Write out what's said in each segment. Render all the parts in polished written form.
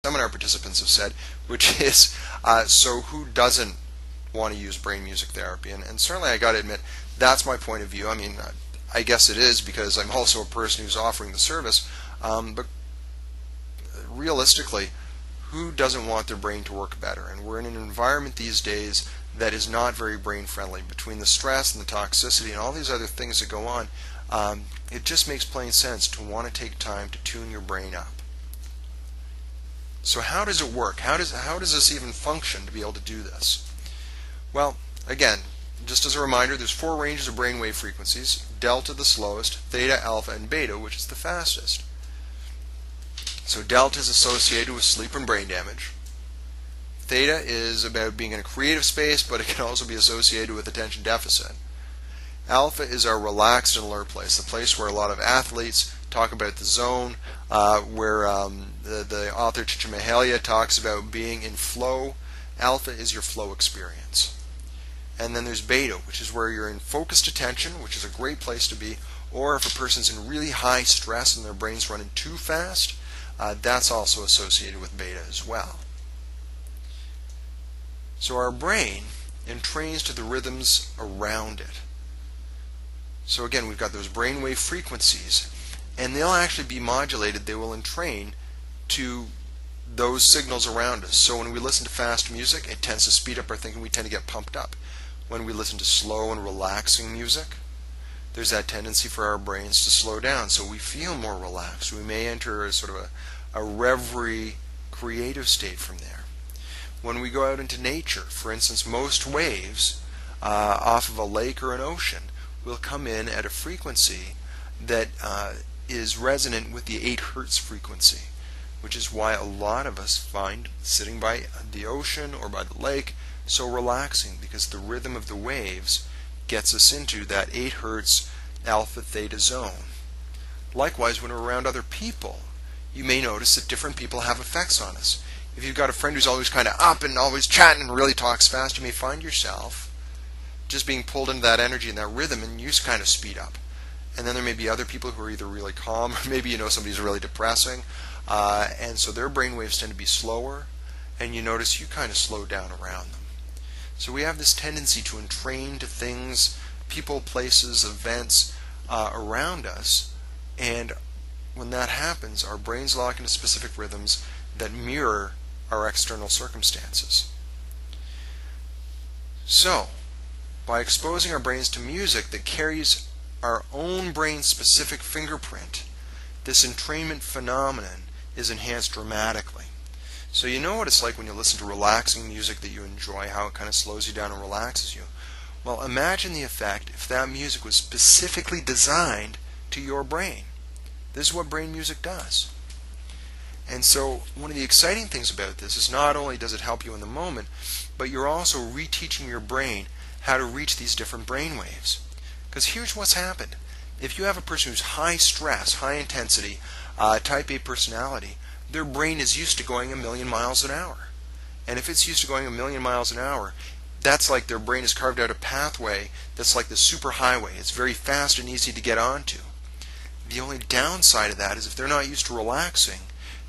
seminar participants have said, which is, so who doesn't want to use brain music therapy? And certainly I got to admit, that's my point of view. I mean, I guess it is because I'm also a person who's offering the service, but realistically, who doesn't want their brain to work better? And we're in an environment these days that is not very brain friendly. Between the stress and the toxicity and all these other things that go on, it just makes plain sense to want to take time to tune your brain up. So how does it work? How does this even function to be able to do this? Well, again, just as a reminder, there's 4 ranges of brainwave frequencies: delta the slowest, theta, alpha, and beta, which is the fastest. So delta is associated with sleep and brain damage. Theta is about being in a creative space, but it can also be associated with attention deficit. Alpha is our relaxed and alert place, the place where a lot of athletes talk about the zone, where the author Csikszentmihalyi talks about being in flow. Alpha is your flow experience. And then there's beta, which is where you're in focused attention, which is a great place to be, or if a person's in really high stress and their brain's running too fast, that's also associated with beta as well. So our brain entrains to the rhythms around it. So again, we've got those brainwave frequencies, and they'll actually be modulated. They will entrain to those signals around us. So when we listen to fast music, it tends to speed up our thinking. We tend to get pumped up. When we listen to slow and relaxing music, there's that tendency for our brains to slow down, so we feel more relaxed. We may enter a sort of a reverie, creative state from there. When we go out into nature, for instance, most waves off of a lake or an ocean will come in at a frequency that is resonant with the 8 Hertz frequency, which is why a lot of us find sitting by the ocean or by the lake so relaxing, because the rhythm of the waves gets us into that 8 Hertz alpha theta zone. Likewise, when we're around other people, you may notice that different people have effects on us. If you've got a friend who's always kind of up and always chatting and really talks fast, you may find yourself just being pulled into that energy and that rhythm, and you just kind of speed up. And then there may be other people who are either really calm, or maybe you know somebody's really depressing, and so their brain waves tend to be slower, and you notice you kind of slow down around them. So we have this tendency to entrain to things, people, places, events around us, and when that happens, our brains lock into specific rhythms that mirror our external circumstances. So, by exposing our brains to music that carries our own brain-specific fingerprint, this entrainment phenomenon is enhanced dramatically. So you know what it's like when you listen to relaxing music that you enjoy, how it kind of slows you down and relaxes you. Well, imagine the effect if that music was specifically designed to your brain. This is what brain music does. And so one of the exciting things about this is not only does it help you in the moment, but you're also reteaching your brain how to reach these different brain waves. Because here's what's happened. If you have a person who's high stress, high intensity, type A personality, their brain is used to going 1,000,000 miles an hour. And if it's used to going 1,000,000 miles an hour, that's like their brain has carved out a pathway that's like the superhighway. It's very fast and easy to get onto. The only downside of that is if they're not used to relaxing,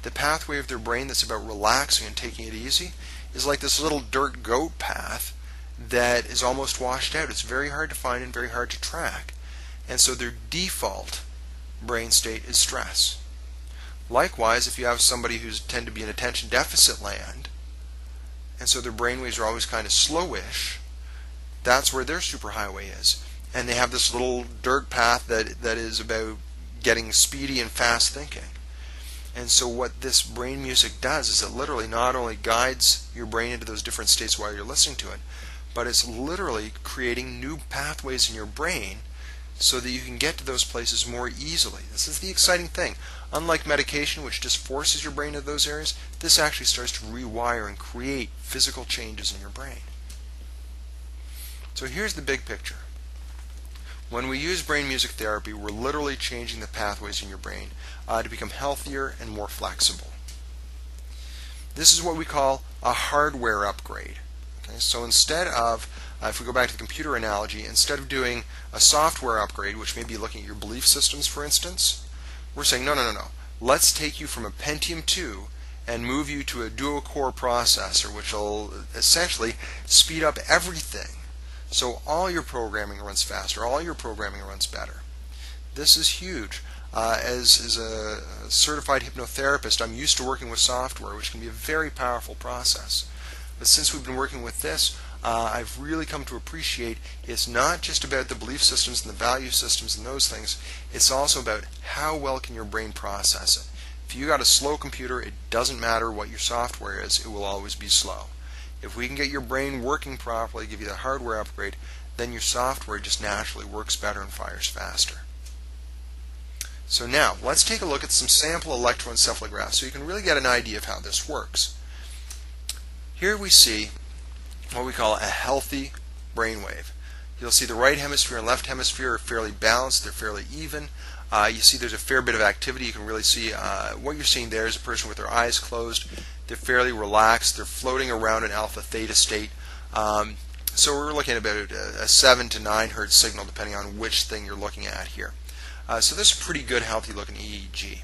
the pathway of their brain that's about relaxing and taking it easy is like this little dirt goat path that is almost washed out. It's very hard to find and very hard to track. And so their default brain state is stress. Likewise, if you have somebody who tend to be in attention deficit land, and so their brain waves are always kind of slowish, that's where their superhighway is. And they have this little dirt path that is about getting speedy and fast thinking. And so what this brain music does is it literally not only guides your brain into those different states while you're listening to it, but it's literally creating new pathways in your brain so that you can get to those places more easily. This is the exciting thing. Unlike medication, which just forces your brain into those areas, this actually starts to rewire and create physical changes in your brain. So here's the big picture. When we use brain music therapy, we're literally changing the pathways in your brain to become healthier and more flexible. This is what we call a hardware upgrade. Okay, so instead of, if we go back to the computer analogy, instead of doing a software upgrade, which may be looking at your belief systems, for instance, we're saying, no. Let's take you from a Pentium 2 and move you to a dual-core processor, which will essentially speed up everything. So all your programming runs faster, all your programming runs better. This is huge. As a certified hypnotherapist, I'm used to working with software, which can be a very powerful process. But since we've been working with this, I've really come to appreciate it's not just about the belief systems and the value systems and those things. It's also about how well can your brain process it. If you got a slow computer, it doesn't matter what your software is, it will always be slow. If we can get your brain working properly, give you the hardware upgrade, then your software just naturally works better and fires faster. So now, let's take a look at some sample electroencephalographs so you can really get an idea of how this works. Here we see what we call a healthy brainwave. You'll see the right hemisphere and left hemisphere are fairly balanced, they're fairly even. You see there's a fair bit of activity. You can really see what you're seeing there is a person with their eyes closed. They're fairly relaxed. They're floating around an alpha-theta state. So we're looking at about a 7 to 9 hertz signal depending on which thing you're looking at here. So this is a pretty good, healthy-looking EEG.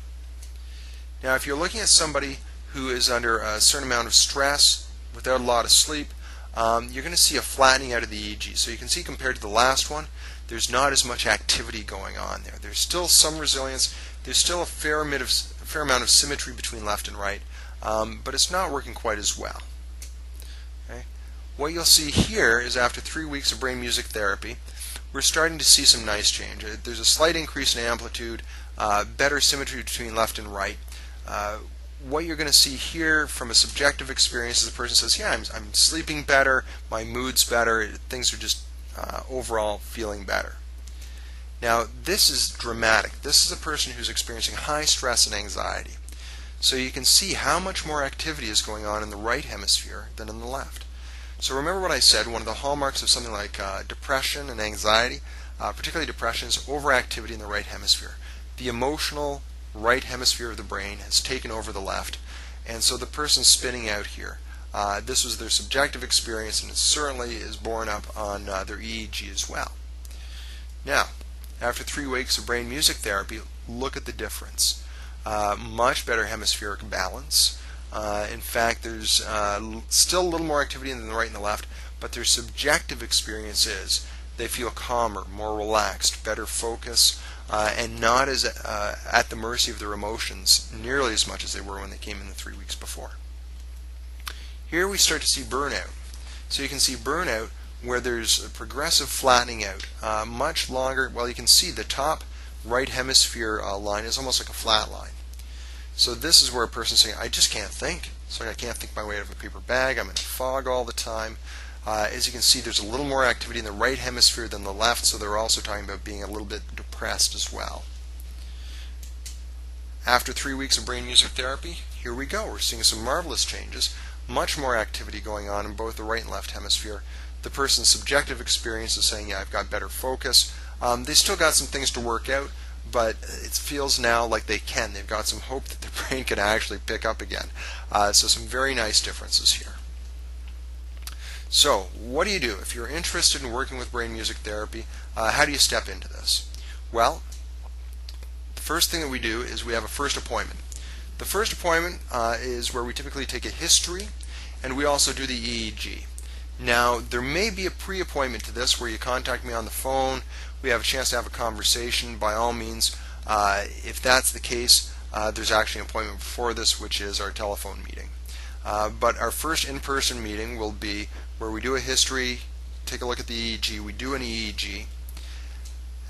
Now, if you're looking at somebody who is under a certain amount of stress, without a lot of sleep, you're going to see a flattening out of the EEG. So you can see compared to the last one, there's not as much activity going on there. There's still some resilience. There's still a fair amount of symmetry between left and right, but it's not working quite as well. Okay? What you'll see here is after 3 weeks of brain music therapy, we're starting to see some nice change. There's a slight increase in amplitude, better symmetry between left and right. What you're going to see here from a subjective experience is the person says, yeah, I'm sleeping better, my mood's better, things are just overall feeling better. Now, this is dramatic. This is a person who's experiencing high stress and anxiety. So you can see how much more activity is going on in the right hemisphere than in the left. So remember what I said, one of the hallmarks of something like depression and anxiety, particularly depression, is overactivity in the right hemisphere. The emotional right hemisphere of the brain has taken over the left, and so the person's spinning out here. This was their subjective experience, and it certainly is borne up on their EEG as well. Now, after 3 weeks of brain music therapy, look at the difference. Much better hemispheric balance. In fact, there's still a little more activity in the right and the left, but their subjective experience is they feel calmer, more relaxed, better focus, and not as at the mercy of their emotions nearly as much as they were when they came in the 3 weeks before. Here we start to see burnout. So you can see burnout where there's a progressive flattening out. Much longer, well, you can see the top right hemisphere line is almost like a flat line. So this is where a person's saying, I just can't think. So I can't think my way out of a paper bag. I'm in a fog all the time. As you can see, there's a little more activity in the right hemisphere than the left, so they're also talking about being a little bit depressed as well. After 3 weeks of brain music therapy, here we go. We're seeing some marvelous changes. Much more activity going on in both the right and left hemisphere. The person's subjective experience is saying, yeah, I've got better focus. They still got some things to work out, but it feels now like they can. They've got some hope that their brain can actually pick up again. So some very nice differences here. So what do you do? If you're interested in working with brain music therapy, how do you step into this? Well, the first thing that we do is we have a first appointment. The first appointment is where we typically take a history, and we also do the EEG. Now, there may be a pre-appointment to this where you contact me on the phone, we have a chance to have a conversation. By all means, if that's the case, there's actually an appointment before this, which is our telephone meeting. But our first in-person meeting will be where we do a history, take a look at the EEG, we do an EEG.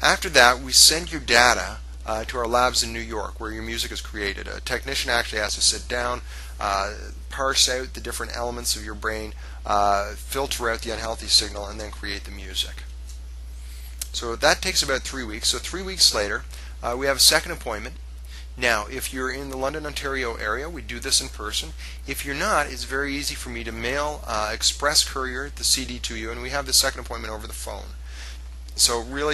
After that, we send your data to our labs in New York where your music is created. A technician actually has to sit down, parse out the different elements of your brain, filter out the unhealthy signal, and then create the music. So that takes about 3 weeks. So 3 weeks later, we have a second appointment. Now, if you're in the London, Ontario area, we do this in person. If you're not, it's very easy for me to mail express courier the CD to you, and we have the second appointment over the phone. So really,